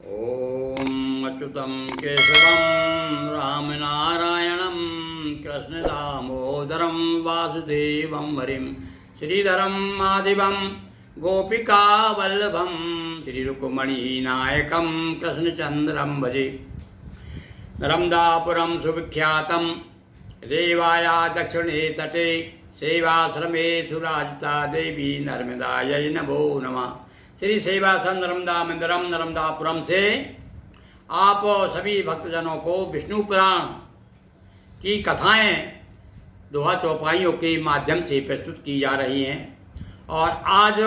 ओम अच्युतम केशवम रामनारायणम कृष्ण दामोदरम वासुदेवम हरिम श्रीधरम माधवम गोपिका वल्लभम श्री रुक्मणी नायकम कृष्णचंद्रम भजे। नर्मदापुरम सुविख्यातम रेवाया दक्षिणे तटे सेवाश्रमे सुराजिता देवी नर्मदायै नमो नमः। श्री सेवासन नर्मदा मंदिरम नर्मदापुरम से आप सभी भक्तजनों को विष्णु पुराण की कथाएं दोहा चौपाइयों के माध्यम से प्रस्तुत की जा रही हैं। और आज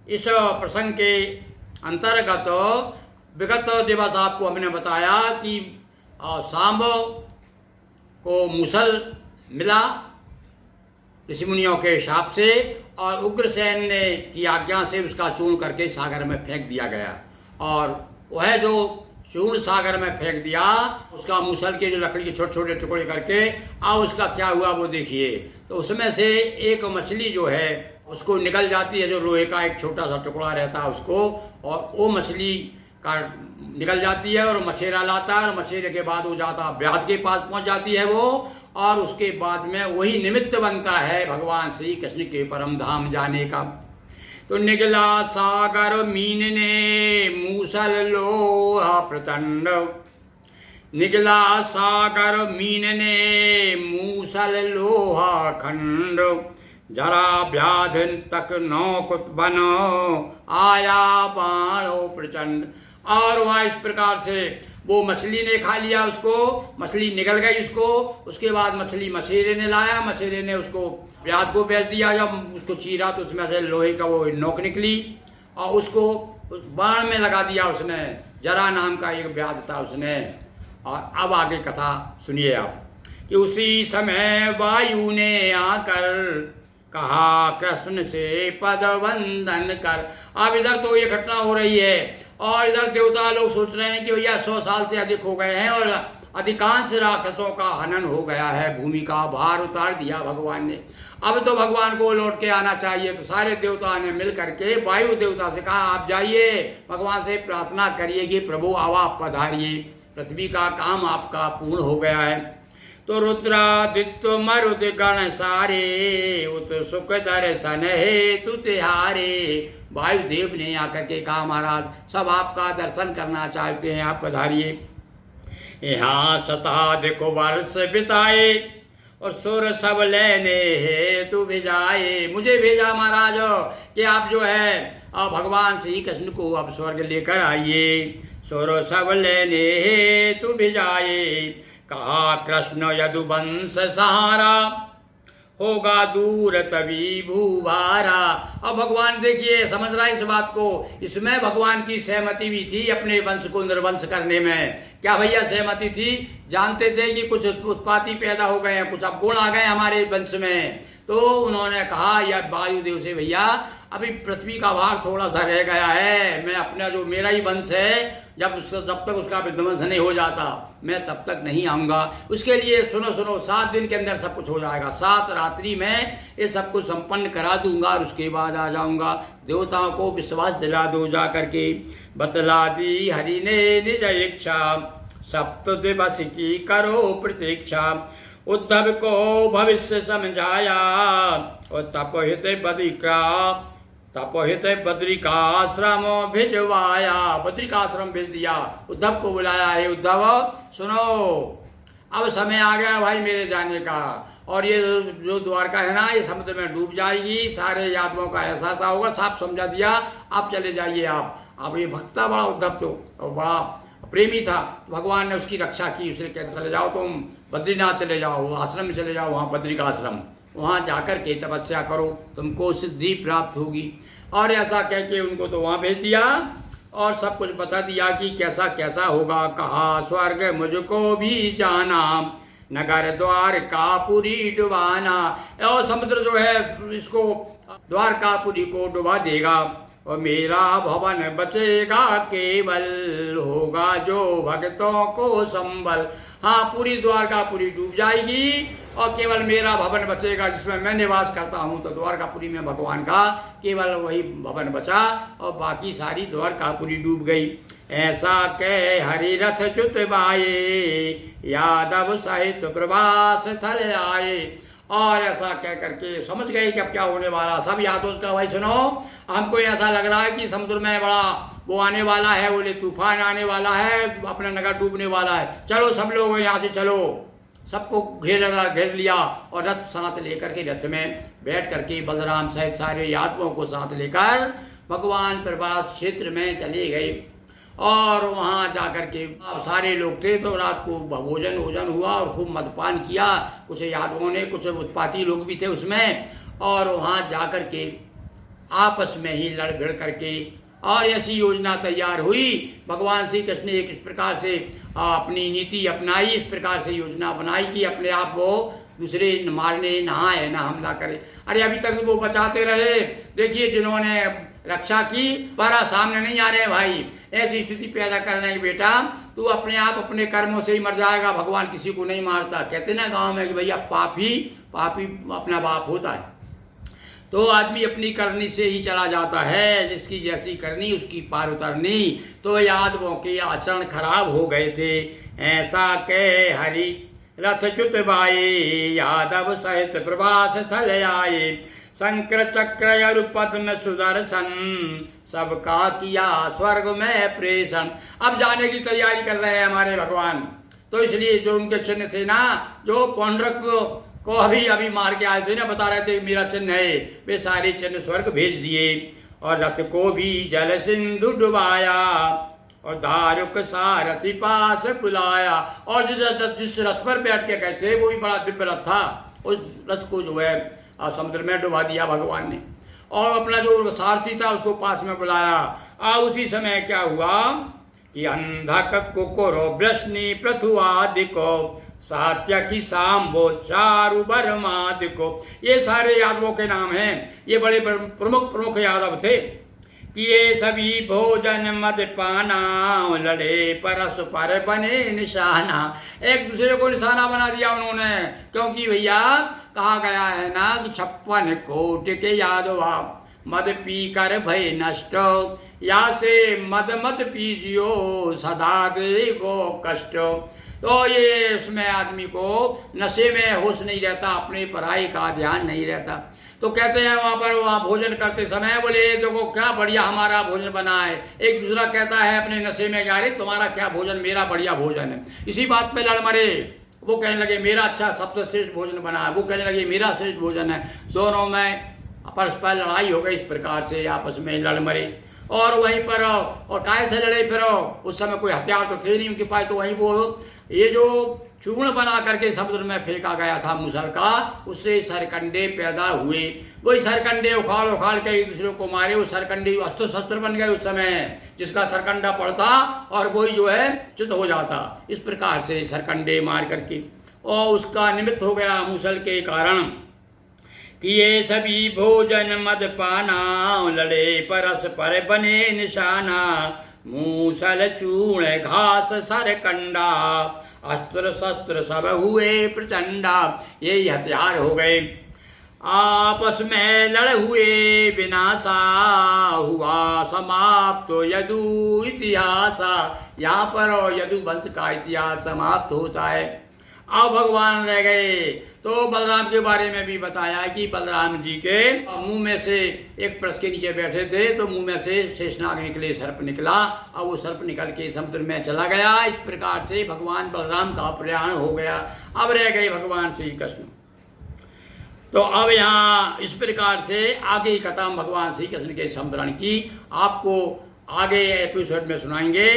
इस प्रसंग के अंतर्गत विगत दिवस आपको हमने बताया कि सांब को मूसल मिला ऋषि मुनियों के शाप से और उग्रसेन ने की आज्ञा से उसका चूर्ण करके सागर में फेंक दिया गया। और वह जो चूर्ण सागर में फेंक दिया उसका मूसल के जो लकड़ी के छोटे छोटे टुकड़े करके उसका क्या हुआ वो देखिए। तो उसमें से एक मछली जो है उसको निकल जाती है, जो लोहे का एक छोटा सा टुकड़ा रहता है उसको, और वो मछली का निकल जाती है और मछेरा लाता है और मछेरे के बाद वो जाता व्याध के पास पहुंच जाती है वो, और उसके बाद में वही निमित्त बनता है भगवान श्री कृष्ण के परम धाम जाने का। तो निगला सागर मीन ने मूसल लोहा प्रचंड, निगला सागर मीन ने मूसल लोहा खंड, जरा व्याध तक नौकुत बनो आया बाणो प्रचंड। और वह इस प्रकार से वो मछली ने खा लिया उसको, मछली निकल गई उसको। उसके बाद मछली मछेरे ने लाया, मछेरे ने उसको व्याध को बेच दिया। जब उसको चीरा तो उसमें से लोहे का वो नोक निकली और उसको उस बाण में लगा दिया उसने। जरा नाम का एक व्याध था उसने। और अब आगे कथा सुनिए आप कि उसी समय वायु ने आकर कहा कृष्ण से पद वंदन कर। अब इधर तो ये घटना हो रही है और इधर देवता लोग सोच रहे हैं कि भैया 100 साल से अधिक हो गए हैं और अधिकांश राक्षसों का हनन हो गया है, भूमि का भार उतार दिया भगवान ने। अब तो भगवान को लौट के आना चाहिए। तो सारे देवता ने मिल करके वायु देवता से कहा आप जाइए भगवान से प्रार्थना करिए कि प्रभु अब आप पधारिए, पृथ्वी का काम आपका पूर्ण हो गया है। तो रुद्रादित्य मरुद गण सारे उत सुख दर्शन हेतु तिहारे। वायुदेव ने आकर के कहा महाराज सब आपका दर्शन करना चाहते हैं, आप पधारिए। यहाँ शताधिक वर्ष बिताए और सुर सब लेने हेतु भेजाए। मुझे भेजा महाराज कि आप जो है भगवान श्री कृष्ण को अब स्वर्ग लेकर आइए। सुर सब लेने हेतु भेजाए, कहा कृष्ण यदुवंश सहारा होगा दूर तभी भूभारा। अब भगवान देखिए समझ रहा है इस बात को, इसमें भगवान की सहमति भी थी अपने वंश को निर्वंश करने में। क्या भैया सहमति थी? जानते थे कि कुछ उत्पाती पैदा हो गए हैं, कुछ अवगुण आ गए हमारे वंश में। तो उन्होंने कहा या वायुदेव से भैया अभी पृथ्वी का भार थोड़ा सा रह गया है, मैं अपना जो मेरा ही वंश है जब तक उसका विध्वंस नहीं हो जाता मैं तब तक नहीं आऊँगा। उसके लिए सुनो 7 दिन के अंदर सब कुछ हो जाएगा, 7 रात्रि में ये सब कुछ संपन्न करा दूंगा और उसके बाद आ जाऊंगा। देवताओं को विश्वास दिला दो जा करके। बतला दी हरि ने निज इच्छा, सप्त दिवस की करो प्रतीक्षा। उद्धव को भविष्य समझाया और तपोहित बद्रिकाश्रम भिजवाया। बद्रिकाश्रम भेज दिया, उद्धव को बुलाया, है उद्धव सुनो अब समय आ गया भाई मेरे जाने का, और ये जो द्वारका है ना ये समुद्र में डूब जाएगी, सारे यादवों का एहसास होगा, साफ समझा दिया, आप चले जाइए। आप ये भक्ता बड़ा उद्धव तो और बड़ा प्रेमी था, भगवान ने उसकी रक्षा की। उसने कहते चले जाओ तुम बद्रीनाथ चले जाओ, आश्रम में चले जाओ, वहाँ बद्रिका आश्रम, वहाँ जाकर के तपस्या करो, तुमको सिद्धि प्राप्त होगी। और ऐसा कह के उनको तो वहाँ भेज दिया और सब कुछ बता दिया कि कैसा कैसा होगा। कहा स्वर्ग मुझको भी जाना, नगर द्वार कापुरी डुबाना। और समुद्र जो है इसको द्वारकापुरी को डुबा देगा और मेरा भवन बचेगा केवल, होगा जो भक्तों को संबल। हाँ पूरी द्वारकापुरी डूब जाएगी और केवल मेरा भवन बचेगा जिसमें मैं निवास करता हूँ। तो द्वारकापुरी में भगवान का केवल वही भवन बचा और बाकी सारी द्वारकापुरी डूब गई। ऐसा कह हरिरथ च्युत बाए, यादव सहित प्रवास थल आए। और ऐसा कह करके समझ गए कि अब क्या होने वाला। सब यादव का भाई सुनो, हमको ऐसा लग रहा है कि समुद्र में बड़ा वो आने वाला है, बोले तूफान आने वाला है, अपना नगर डूबने वाला है, चलो सब लोग यहाँ से चलो। सबको घेर लिया और रथ साथ लेकर के रथ में बैठ करके बलराम सहित सारे यादवों को साथ लेकर भगवान प्रवास क्षेत्र में चले गए। और वहाँ जाकर के सारे लोग थे तो रात को भोजन हुआ और खूब मदपान किया। कुछ यादवों ने, कुछ उत्पाती लोग भी थे उसमें, और वहाँ जाकर के आपस में ही लड़ भिड़ करके और ऐसी योजना तैयार हुई। भगवान श्री कृष्ण ने एक इस प्रकार से अपनी नीति अपनाई, इस प्रकार से योजना बनाई कि अपने आप वो दूसरे मारने नहाए ना हमला करे। अरे अभी तक वो बचाते रहे, देखिए जिन्होंने रक्षा की पर सामने नहीं आ रहे भाई। ऐसी स्थिति पैदा करना है बेटा, तू अपने आप अपने कर्मों से ही मर जाएगा, भगवान किसी को नहीं मारता। कहते ना गांव में कि भैया पापी अपना बाप होता है। तो आदमी अपनी करनी से ही चला जाता है, जिसकी जैसी करनी उसकी पार उतरनी। तो यादवों के आचरण खराब हो गए थे। ऐसा कह हरि रथ च्युत बाए, यादव सहित प्रवास थल आए। शंकर चक्र पद्म सुदर्शन, सबका किया स्वर्ग में प्रेषण। अब जाने की तैयारी कर रहे हैं हमारे भगवान। तो इसलिए जो उनके चिन्ह थे ना, जो पौंड्रक को अभी मार के आए थे ना, बता रहे थे मेरा चिन्ह है, वे सारे चिन्ह स्वर्ग भेज दिए। और रथ को भी जल सिंधु डुबाया, और दारुक सारथी पास बुलाया। और जिस रथ पर बैठ के गए थे वो भी बड़ा दिव्य रथ था, उस रथ को जो है समुद्र में डुबा दिया भगवान ने। और अपना जो सारथी था उसको पास में बुलाया। उसी समय क्या हुआ कि अंधक कुकुरो वृष्णि पृथुआदिको, सात्यकी सांबो चारु बर्मादिको। ये सारे यादवों के नाम हैं। ये बड़े प्रमुख यादव थे कि ये सभी भोजन मद पाना, लड़े परस्पर बने निशाना। एक दूसरे को निशाना बना दिया उन्होंने, क्योंकि भैया कहा गया है ना कि 56 कोटि के यादवा मद पी कर भय नष्ट, या से मद पीजियो सदा दे गो कष्ट। तो ये उसमें आदमी को नशे में होश नहीं रहता, अपनी पढ़ाई का ध्यान नहीं रहता। तो कहते हैं वहाँ भोजन करते समय बोले देखो क्या बढ़िया हमारा भोजन बना है। एक दूसरा कहता है अपने नशे में, क्या रे तुम्हारा क्या भोजन, मेरा बढ़िया भोजन है। इसी बात पे लड़ मरे। वो कहने लगे मेरा अच्छा सबसे श्रेष्ठ भोजन बना है, वो कहने लगे मेरा श्रेष्ठ भोजन है। दोनों में परस्पर लड़ाई हो गई, इस प्रकार से आपस में लड़ मरे। और वहीं पर और काय से लड़े फिर, उस समय कोई हथियार तो थे नहीं उनके पास। तो वहीं वो ये जो चूर्ण बना करके समुद्र में फेंका गया था मूसल का, उससे सरकंडे पैदा हुए। वही सरकंडे उखाड़ के एक दूसरे को मारे। वो सरकंडे अस्त्र शस्त्र बन गए उस समय, जिसका सरकंडा पड़ता और वही जो है च्युत हो जाता। इस प्रकार से सरकंडे मार करके, और उसका निमित्त हो गया मूसल के कारण कि ये सभी भोजन मद पाना, लड़े परस्पर बने निशाना। मूसल चूर्ण घास सरकंडा, अस्त्र शस्त्र सब हुए प्रचंडा। यही हथियार हो गए। आपस में लड़ हुए विनाशा, हुआ समाप्त तो यदु इतिहासा। यहाँ पर यदु वंश का इतिहास समाप्त होता है। अब भगवान रह गए। तो बलराम के बारे में भी बताया कि बलराम जी के मुंह में से एक परस के नीचे बैठे थे, तो मुंह में से शेषनाग निकले, सर्प निकला, और वो सर्प निकल के समुद्र में चला गया। इस प्रकार से भगवान बलराम का प्रयाण हो गया। अब रह गए भगवान श्री कृष्ण। तो अब यहाँ इस प्रकार से आगे की कथा भगवान श्री कृष्ण के संवरण की आपको आगे एपिसोड में सुनाएंगे,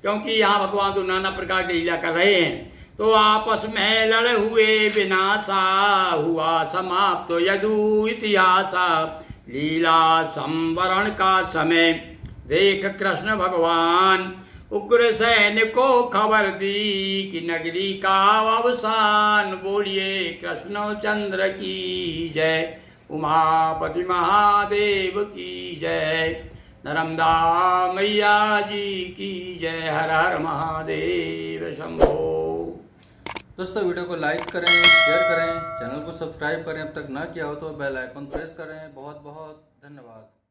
क्योंकि यहाँ भगवान तो नाना प्रकार की लीला कर रहे हैं। तो आपस में लड़ हुए विनाशा, हुआ समाप्त तो यदु इतिहासा। लीला संवरण का समय देख कृष्ण भगवान, उग्र सैन्य को खबर दी कि नगरी का अवसान। बोलिए कृष्ण चंद्र की जय, उमापति महादेव की जय, नर्मदा मैया जी की जय। हर हर महादेव शंभो। दोस्तों वीडियो को लाइक करें, शेयर करें, चैनल को सब्सक्राइब करें अब तक ना किया हो तो बेल आइकन प्रेस करें। बहुत बहुत धन्यवाद।